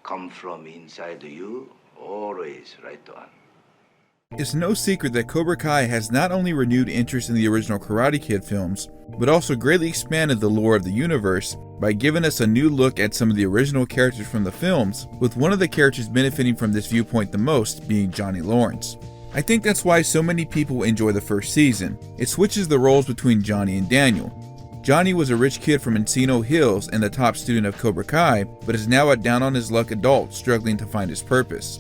come from inside you, always, right on. It's no secret that Cobra Kai has not only renewed interest in the original Karate Kid films, but also greatly expanded the lore of the universe by giving us a new look at some of the original characters from the films, with one of the characters benefiting from this viewpoint the most being Johnny Lawrence. I think that's why so many people enjoy the first season. It switches the roles between Johnny and Daniel. Johnny was a rich kid from Encino Hills and the top student of Cobra Kai, but is now a down-on-his-luck adult struggling to find his purpose.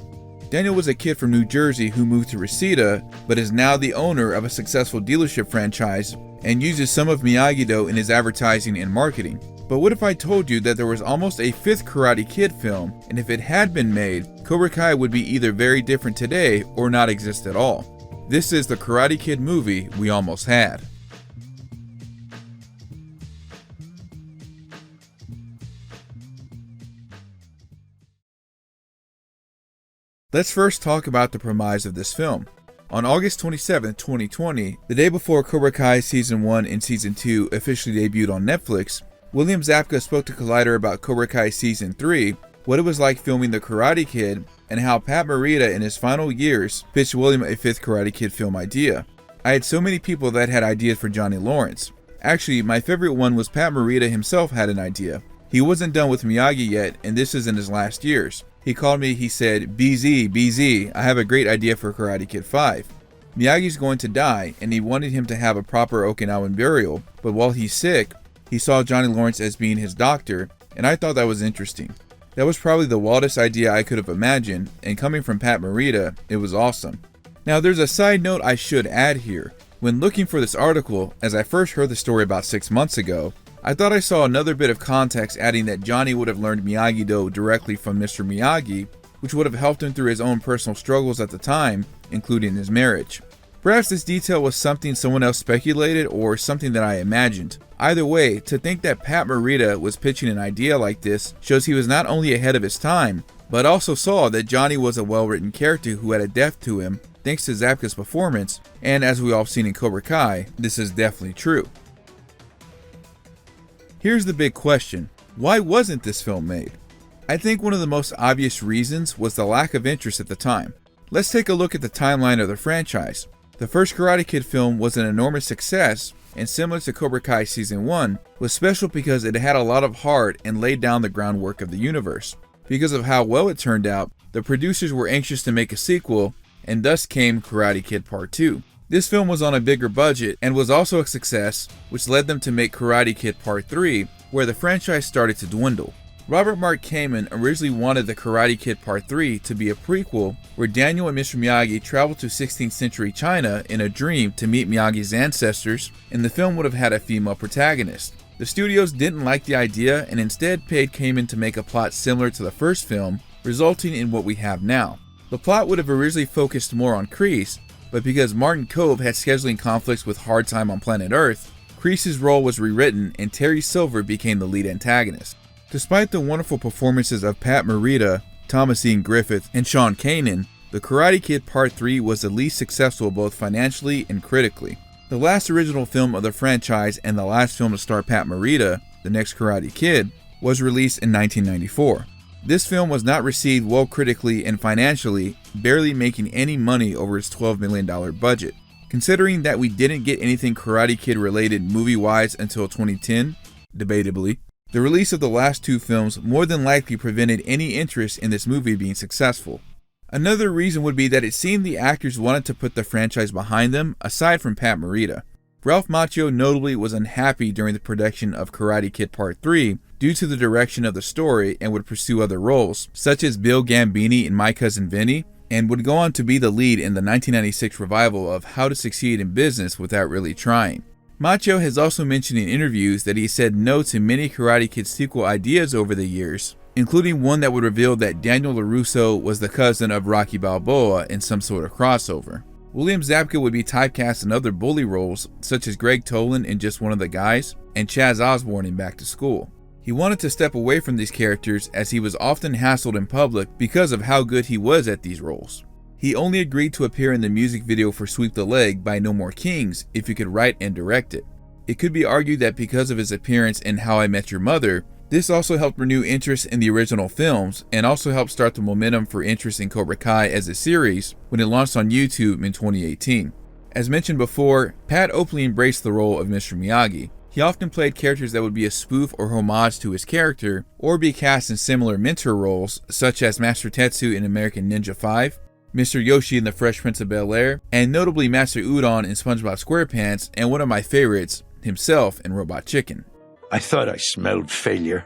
Daniel was a kid from New Jersey who moved to Reseda, but is now the owner of a successful dealership franchise and uses some of Miyagi-Do in his advertising and marketing. But what if I told you that there was almost a fifth Karate Kid film, and if it had been made, Cobra Kai would be either very different today or not exist at all? This is the Karate Kid movie we almost had. Let's first talk about the premise of this film. On August 27, 2020, the day before Cobra Kai Season 1 and Season 2 officially debuted on Netflix, William Zabka spoke to Collider about Cobra Kai Season 3, what it was like filming The Karate Kid, and how Pat Morita in his final years pitched William a fifth Karate Kid film idea. I had so many people that had ideas for Johnny Lawrence. Actually, my favorite one was Pat Morita himself had an idea. He wasn't done with Miyagi yet, and this is in his last years. He called me, he said, BZ, I have a great idea for Karate Kid 5. Miyagi's going to die, and he wanted him to have a proper Okinawan burial, but while he's sick, he saw Johnny Lawrence as being his doctor, and I thought that was interesting. That was probably the wildest idea I could have imagined, and coming from Pat Morita, it was awesome. Now there's a side note I should add here. When looking for this article, as I first heard the story about 6 months ago, I thought I saw another bit of context adding that Johnny would have learned Miyagi-Do directly from Mr. Miyagi, which would have helped him through his own personal struggles at the time, including his marriage. Perhaps this detail was something someone else speculated or something that I imagined. Either way, to think that Pat Morita was pitching an idea like this shows he was not only ahead of his time, but also saw that Johnny was a well-written character who had a depth to him, thanks to Zabka's performance, and as we all have seen in Cobra Kai, this is definitely true. Here's the big question, why wasn't this film made? I think one of the most obvious reasons was the lack of interest at the time. Let's take a look at the timeline of the franchise. The first Karate Kid film was an enormous success, and similar to Cobra Kai Season 1, was special because it had a lot of heart and laid down the groundwork of the universe. Because of how well it turned out, the producers were anxious to make a sequel, and thus came Karate Kid Part 2. This film was on a bigger budget and was also a success, which led them to make Karate Kid Part 3, where the franchise started to dwindle. Robert Mark Kamen originally wanted the Karate Kid Part 3 to be a prequel where Daniel and Mr. Miyagi travel to 16th century China in a dream to meet Miyagi's ancestors, and the film would have had a female protagonist. The studios didn't like the idea and instead paid Kamen to make a plot similar to the first film, resulting in what we have now. The plot would have originally focused more on Kreese, but because Martin Kove had scheduling conflicts with Hard Time on Planet Earth, Kreese's role was rewritten and Terry Silver became the lead antagonist. Despite the wonderful performances of Pat Morita, Thomas Ian Griffith, and Sean Kanan, the Karate Kid Part 3 was the least successful both financially and critically. The last original film of the franchise and the last film to star Pat Morita, The Next Karate Kid, was released in 1994. This film was not received well critically and financially, barely making any money over its $12 million budget. Considering that we didn't get anything Karate Kid related movie-wise until 2010, debatably, the release of the last two films more than likely prevented any interest in this movie being successful. Another reason would be that it seemed the actors wanted to put the franchise behind them, aside from Pat Morita. Ralph Macchio notably was unhappy during the production of Karate Kid Part 3 due to the direction of the story and would pursue other roles, such as Bill Gambini in My Cousin Vinny, and would go on to be the lead in the 1996 revival of How to Succeed in Business Without Really Trying. Macchio has also mentioned in interviews that he said no to many Karate Kid sequel ideas over the years, including one that would reveal that Daniel LaRusso was the cousin of Rocky Balboa in some sort of crossover. William Zabka would be typecast in other bully roles, such as Greg Tolan in Just One of the Guys, and Chaz Osborne in Back to School. He wanted to step away from these characters as he was often hassled in public because of how good he was at these roles. He only agreed to appear in the music video for Sweep the Leg by No More Kings if he could write and direct it. It could be argued that because of his appearance in How I Met Your Mother, This also helped renew interest in the original films and also helped start the momentum for interest in Cobra Kai as a series when it launched on YouTube in 2018. As mentioned before, Pat openly embraced the role of Mr. Miyagi. He often played characters that would be a spoof or homage to his character, or be cast in similar mentor roles, such as Master Tetsu in American Ninja 5, Mr. Yoshi in The Fresh Prince of Bel-Air, and notably Master Udon in SpongeBob SquarePants, and one of my favorites, himself in Robot Chicken. I thought I smelled failure.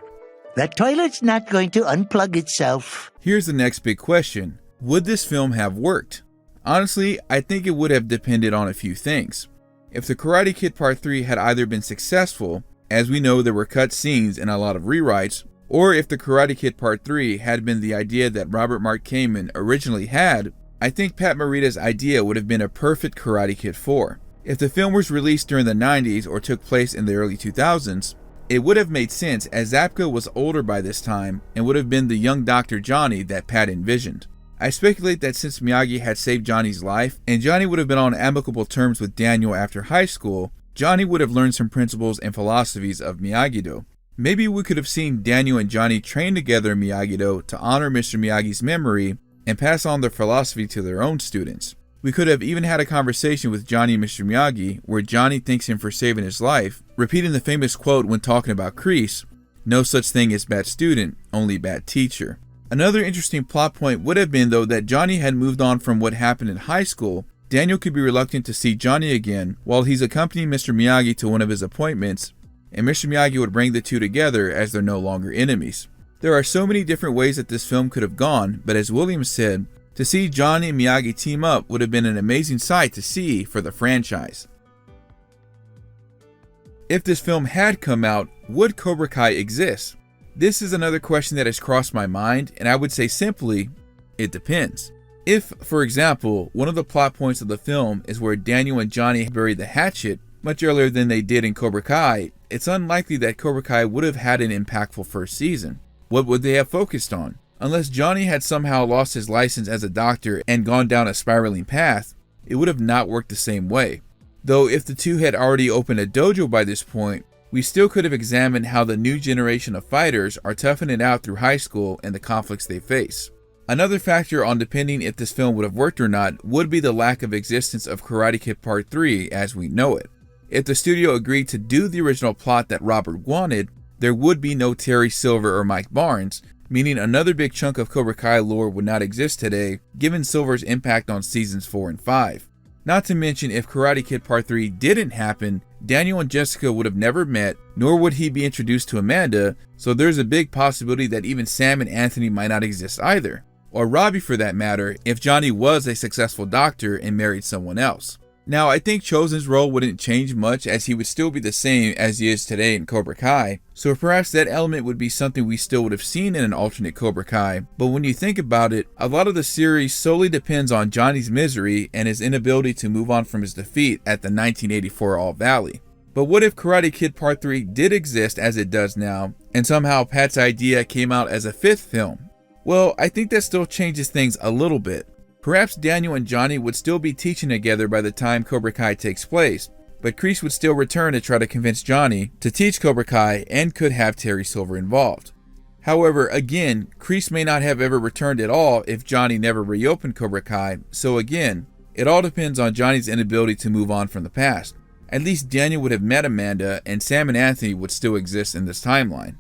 That toilet's not going to unplug itself. Here's the next big question. Would this film have worked? Honestly, I think it would have depended on a few things. If The Karate Kid Part 3 had either been successful, as we know there were cut scenes and a lot of rewrites, or if The Karate Kid Part 3 had been the idea that Robert Mark Kamen originally had, I think Pat Morita's idea would have been a perfect Karate Kid 4. If the film was released during the 90s or took place in the early 2000s, it would have made sense as Zabka was older by this time and would have been the young Dr. Johnny that Pat envisioned. I speculate that since Miyagi had saved Johnny's life and Johnny would have been on amicable terms with Daniel after high school, Johnny would have learned some principles and philosophies of Miyagi-Do. Maybe we could have seen Daniel and Johnny train together in Miyagi-Do to honor Mr. Miyagi's memory and pass on their philosophy to their own students. We could have even had a conversation with Johnny and Mr. Miyagi where Johnny thanks him for saving his life, repeating the famous quote when talking about Kreese, "No such thing as bad student, only bad teacher." Another interesting plot point would have been though that Johnny had moved on from what happened in high school. Daniel could be reluctant to see Johnny again while he's accompanying Mr. Miyagi to one of his appointments, and Mr. Miyagi would bring the two together as they're no longer enemies. There are so many different ways that this film could have gone, but as Williams said, to see Johnny and Miyagi team up would have been an amazing sight to see for the franchise. If this film had come out, would Cobra Kai exist? This is another question that has crossed my mind, and I would say simply, it depends. If, for example, one of the plot points of the film is where Daniel and Johnny buried the hatchet much earlier than they did in Cobra Kai, it's unlikely that Cobra Kai would have had an impactful first season. What would they have focused on? Unless Johnny had somehow lost his license as a doctor and gone down a spiraling path, it would have not worked the same way. Though if the two had already opened a dojo by this point, we still could have examined how the new generation of fighters are toughing it out through high school and the conflicts they face. Another factor on depending if this film would have worked or not would be the lack of existence of Karate Kid Part 3 as we know it. If the studio agreed to do the original plot that Robert wanted, there would be no Terry Silver or Mike Barnes, meaning another big chunk of Cobra Kai lore would not exist today, given Silver's impact on seasons 4 and 5. Not to mention, if Karate Kid Part 3 didn't happen, Daniel and Jessica would have never met, nor would he be introduced to Amanda, so there's a big possibility that even Sam and Anthony might not exist either. Or Robbie for that matter, if Johnny was a successful doctor and married someone else. Now, I think Chosen's role wouldn't change much as he would still be the same as he is today in Cobra Kai, so perhaps that element would be something we still would have seen in an alternate Cobra Kai, but when you think about it, a lot of the series solely depends on Johnny's misery and his inability to move on from his defeat at the 1984 All Valley. But what if Karate Kid Part 3 did exist as it does now, and somehow Pat's idea came out as a fifth film? Well, I think that still changes things a little bit. Perhaps Daniel and Johnny would still be teaching together by the time Cobra Kai takes place, but Kreese would still return to try to convince Johnny to teach Cobra Kai and could have Terry Silver involved. However, again, Kreese may not have ever returned at all if Johnny never reopened Cobra Kai, so again, it all depends on Johnny's inability to move on from the past. At least Daniel would have met Amanda, and Sam and Anthony would still exist in this timeline.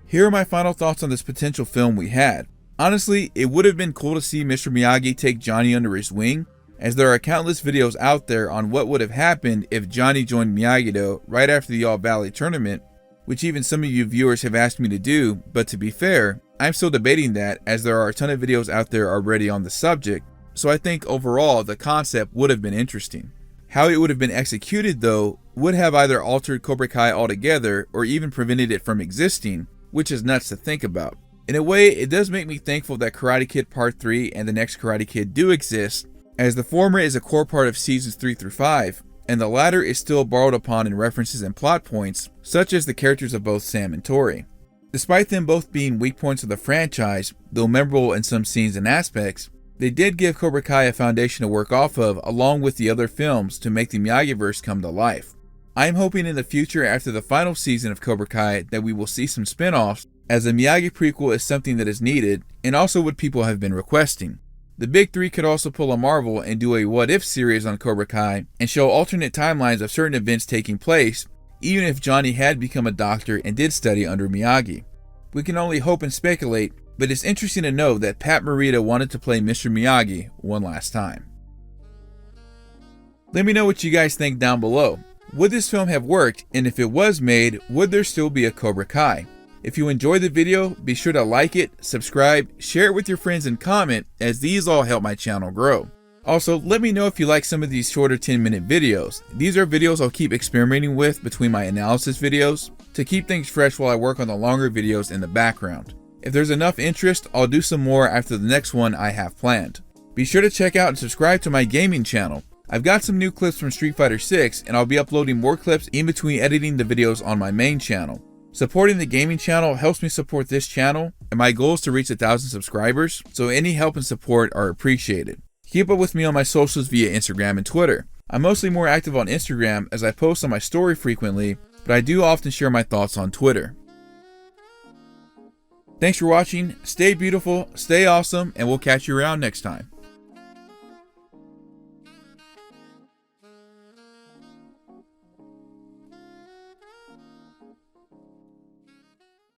Here are my final thoughts on this potential film we had. Honestly, it would have been cool to see Mr. Miyagi take Johnny under his wing, as there are countless videos out there on what would have happened if Johnny joined Miyagi-Do right after the All Valley tournament, which even some of you viewers have asked me to do, but to be fair, I'm still debating that as there are a ton of videos out there already on the subject, so I think overall the concept would have been interesting. How it would have been executed though would have either altered Cobra Kai altogether or even prevented it from existing, which is nuts to think about. In a way, it does make me thankful that Karate Kid Part 3 and the next Karate Kid do exist, as the former is a core part of seasons 3 through 5, and the latter is still borrowed upon in references and plot points, such as the characters of both Sam and Tori. Despite them both being weak points of the franchise, though memorable in some scenes and aspects, they did give Cobra Kai a foundation to work off of along with the other films to make the Miyagi-verse come to life. I'm hoping in the future after the final season of Cobra Kai that we will see some spin-offs, as the Miyagi prequel is something that is needed and also what people have been requesting. The big three could also pull a Marvel and do a what if series on Cobra Kai and show alternate timelines of certain events taking place, even if Johnny had become a doctor and did study under Miyagi. We can only hope and speculate, but it's interesting to know that Pat Morita wanted to play Mr. Miyagi one last time. Let me know what you guys think down below. Would this film have worked, and if it was made, would there still be a Cobra Kai? If you enjoyed the video, be sure to like it, subscribe, share it with your friends, and comment, as these all help my channel grow. Also, let me know if you like some of these shorter 10-minute videos. These are videos I'll keep experimenting with between my analysis videos to keep things fresh while I work on the longer videos in the background. If there's enough interest, I'll do some more after the next one I have planned. Be sure to check out and subscribe to my gaming channel. I've got some new clips from Street Fighter 6, and I'll be uploading more clips in between editing the videos on my main channel. Supporting the gaming channel helps me support this channel, and my goal is to reach 1,000 subscribers, so any help and support are appreciated. Keep up with me on my socials via Instagram and Twitter. I'm mostly more active on Instagram as I post on my story frequently, but I do often share my thoughts on Twitter. Thanks for watching, stay beautiful, stay awesome, and we'll catch you around next time.